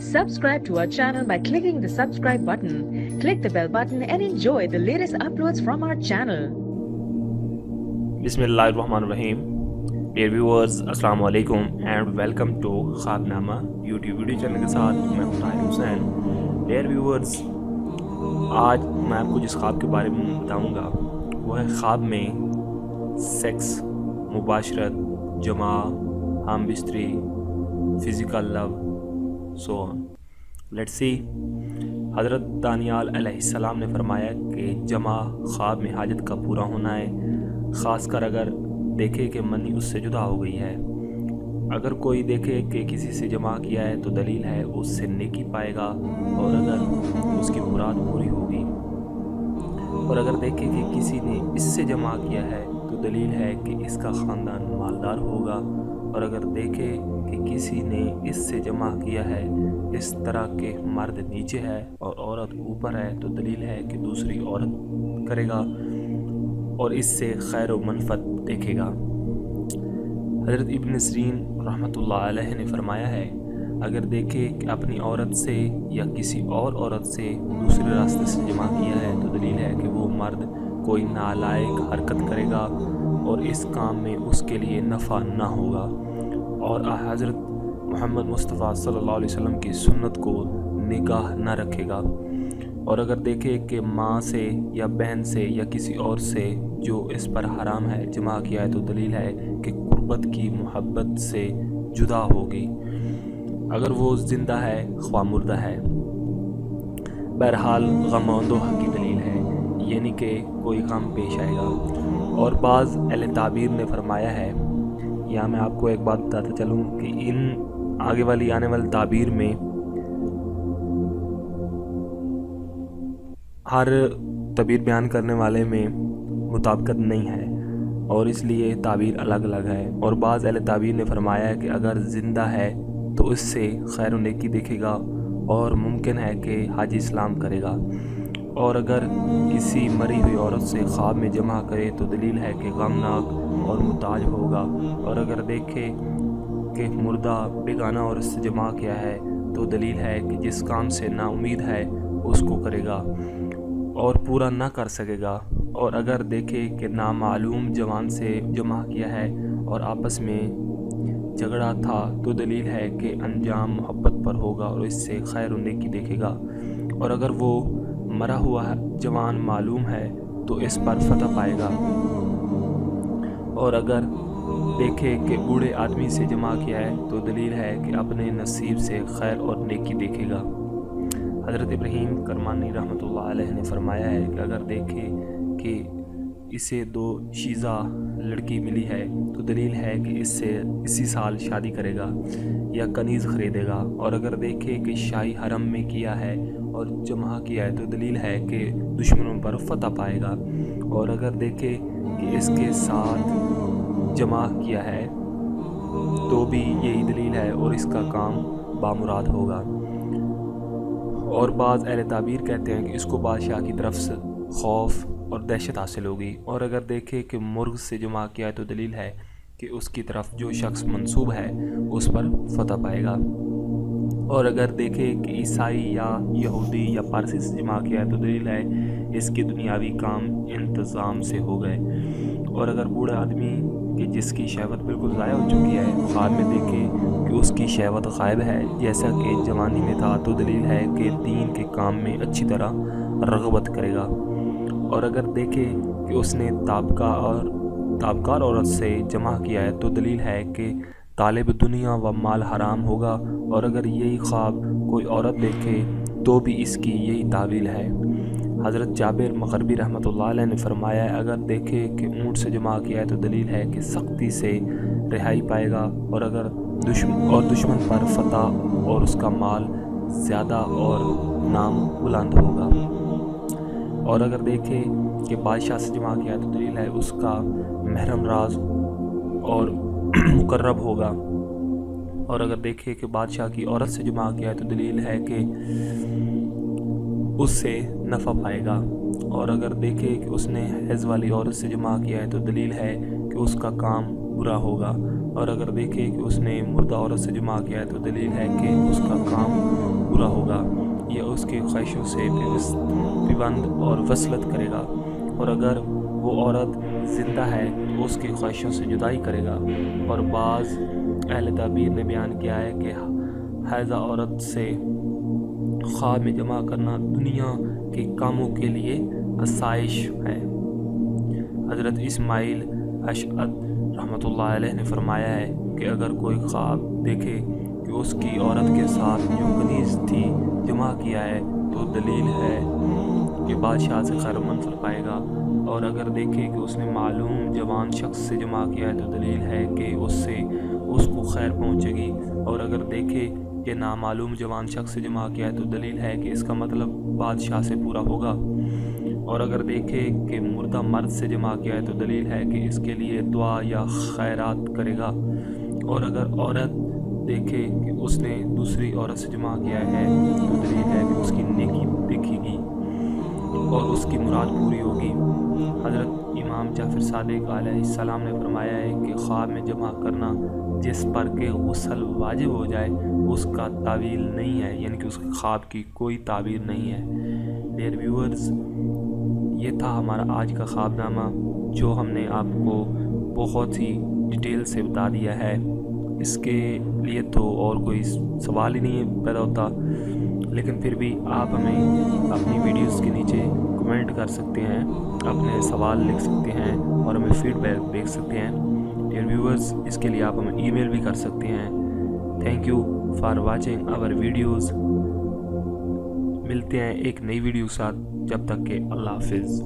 Subscribe to our channel by clicking the subscribe button. Click the bell button and enjoy the latest uploads from our channel. Bismillahirrahmanirrahim. Dear viewers, Assalamu alaikum and welcome to ख्वाबनामा YouTube video channel के साथ मैं हूं Tahir Hussain. Dear viewers, आज मैं आपको जिस ख्वाब के बारे में बताऊंगा वो है ख्वाब में सेक्स, मुबाशरत, जमा, हम बिस्तरी, physical love, so on. Let's see. हज़रत दानियाल अलैहिस्सलाम ने फरमाया कि जमा ख्वाब में हाजत का पूरा होना है, ख़ासकर अगर देखे कि मनी उससे जुदा हो गई है। अगर कोई देखे कि किसी से जमा किया है तो दलील है उससे नेकी पाएगा, और अगर उसकी मुराद पूरी होगी। और अगर देखे कि किसी ने इससे जमा किया है तो दलील है कि इसका ख़ानदान मालदार होगा। और अगर देखे कि किसी ने इससे जमा किया है, इस तरह के मर्द नीचे है और औरत ऊपर है, तो दलील है कि दूसरी औरत करेगा और इससे खैर व मनफत देखेगा। हज़रत इब्न सीरीन रहमतुल्लाह अलैह ने फरमाया है, अगर देखे कि अपनी औरत से या किसी और औरत से दूसरे रास्ते से जमा किया है तो दलील है कि वो मर्द कोई नालायक हरकत करेगा और इस काम में उसके लिए नफ़ा ना होगा, और हज़रत मोहम्मद मुस्तफ़ा सल्लल्लाहु अलैहि वसल्लम की सुन्नत को निगाह न रखेगा। और अगर देखे कि माँ से या बहन से या किसी और से जो इस पर हराम है जमा किया है तो दलील है कि कुर्बत की मोहब्बत से जुदा होगी, अगर वो ज़िंदा है ख्वा मुर्दा है। बहरहाल गम अंदोहा की दलील है, यानी कि कोई गम पेश आएगा। और बाज़ अहले ताबीर ने फरमाया है, यहाँ मैं आपको एक बात बताता चलूँ कि इन आगे वाली आने वाली ताबीर में हर ताबीर बयान करने वाले में मुताबिकत नहीं है और इसलिए ताबीर अलग अलग है। और बाज़ अहले ताबीर ने फरमाया है कि अगर ज़िंदा है तो इससे खैर व नेकी देखेगा और मुमकिन है कि हाजी इस्लाम करेगा। और अगर किसी मरी हुई औरत से ख्वाब में जमा करे तो दलील है कि गमनाक और मुताज होगा। और अगर देखे कि मुर्दा बेगाना औरत से जमा किया है तो दलील है कि जिस काम से ना उम्मीद है उसको करेगा और पूरा ना कर सकेगा। और अगर देखे कि नामालूम जवान से जमा किया है और आपस में झगड़ा था तो दलील है कि अंजाम मोहब्बत पर होगा और इससे खैर व नेकी देखेगा। और अगर वो मरा हुआ जवान मालूम है तो इस पर फतह पाएगा। और अगर देखे कि बूढ़े आदमी से जमा किया है तो दलील है कि अपने नसीब से खैर और नेकी देखेगा। हज़रत इब्राहीम करमानी रहमतुल्लाह अलैह ने फरमाया है कि अगर देखे कि इसे दो शीज़ा लड़की मिली है तो दलील है कि इससे इसी साल शादी करेगा या कनीज़ ख़रीदेगा। और अगर देखे कि शाही हरम में किया है और जमा किया है तो दलील है कि दुश्मनों पर फतह पाएगा। और अगर देखे कि इसके साथ जमा किया है तो भी यही दलील है और इसका काम बामुराद होगा। और बाज़ अहले ताबीर कहते हैं कि इसको बादशाह की तरफ से खौफ और दहशत हासिल होगी। और अगर देखे कि मुर्ग से जमा किया है तो दलील है कि उसकी तरफ जो शख्स मंसूब है उस पर फतह पाएगा। और अगर देखे कि ईसाई या यहूदी या पारसी से जमा किया है तो दलील है इसके दुनियावी काम इंतज़ाम से हो गए। और अगर बूढ़ा आदमी कि जिसकी शहवत बिल्कुल ज़ाया हो चुकी है ख्वाब में देखे कि उसकी शहवत गायब है जैसा कि जवानी में था तो दलील है कि दीन के काम में अच्छी तरह रग़बत करेगा। और अगर देखे कि उसने ताबकार औरत से जमा किया है तो दलील है कि तालिब दुनिया व माल हराम होगा। और अगर यही ख्वाब कोई औरत देखे तो भी इसकी यही तावील है। हज़रत जाबिर मग़रिबी रहमतुल्लाह अलैह ने फरमाया है, अगर देखे कि ऊँट से जमा किया है तो दलील है कि सख्ती से रिहाई पाएगा। और अगर दुश्मन पर फतह और उसका माल ज़्यादा और नाम बुलंद होगा। और अगर देखे कि बादशाह से जमा किया है तो दलील है उसका महरम राज और मुकर्रब होगा। और अगर देखे कि बादशाह की औरत से जमा किया है तो दलील है कि उससे नफ़ा पाएगा। और अगर देखे कि उसने हैज़ वाली औरत से जमा किया है तो दलील है कि उसका काम बुरा होगा। और अगर देखे कि उसने मुर्दा औरत से जमा किया है तो दलील है कि उसका काम होगा, ये उसकी ख्वाहिशों से पिबंद और वसलत करेगा, और अगर वो औरत ज़िंदा है तो उसकी ख्वाहिशों से जुदाई करेगा। और बाज़ अहले ताबीर ने बयान किया है कि हैज़ा औरत से ख्वाब में जमा करना दुनिया के कामों के लिए आसाइश है। हज़रत इस्माइल अशअद रहमतुल्लाह अलैह ने फरमाया है कि अगर कोई ख्वाब देखे कि उसकी औरत के साथ जो कनीज़ थी जमा किया है तो दलील है कि बादशाह से खैर मंजर पाएगा, और अगर देखे कि उसने मालूम जवान शख्स से जमा किया है तो दलील है कि उससे उसको खैर पहुंचेगी, और अगर देखे कि नामालूम जवान शख्स से जमा किया है तो दलील है कि इसका मतलब बादशाह से पूरा होगा, और अगर देखे कि मुर्दा मर्द से जमा किया है तो दलील है कि इसके लिए दुआ या खैरात करेगा, और अगर औरत देखे कि उसने दूसरी औरत से जमा किया है तो दलील है कि उसकी नेकी देखेगी और उसकी मुराद पूरी होगी। हज़रत इमाम जाफ़र सादिक अलैहिस्सलाम ने फरमाया है कि ख्वाब में जमा करना जिस पर के गुस्ल वाजिब हो जाए उसका तावील नहीं है, यानी कि उसके ख्वाब की कोई ताबीर नहीं है। डियर व्यूअर्स, ये था हमारा आज का ख्वाबनामा जो हमने आपको बहुत ही डिटेल से बता दिया है। इसके लिए तो और कोई सवाल ही नहीं पैदा होता, लेकिन फिर भी आप हमें अपनी वीडियोस के नीचे कमेंट कर सकते हैं, अपने सवाल लिख सकते हैं और हमें फीडबैक दे सकते हैं। डियर व्यूअर्स, इसके लिए आप हमें ईमेल भी कर सकते हैं। Thank you for watching our videos. मिलते हैं एक नई वीडियो के साथ, जब तक के अल्लाह हाफिज़।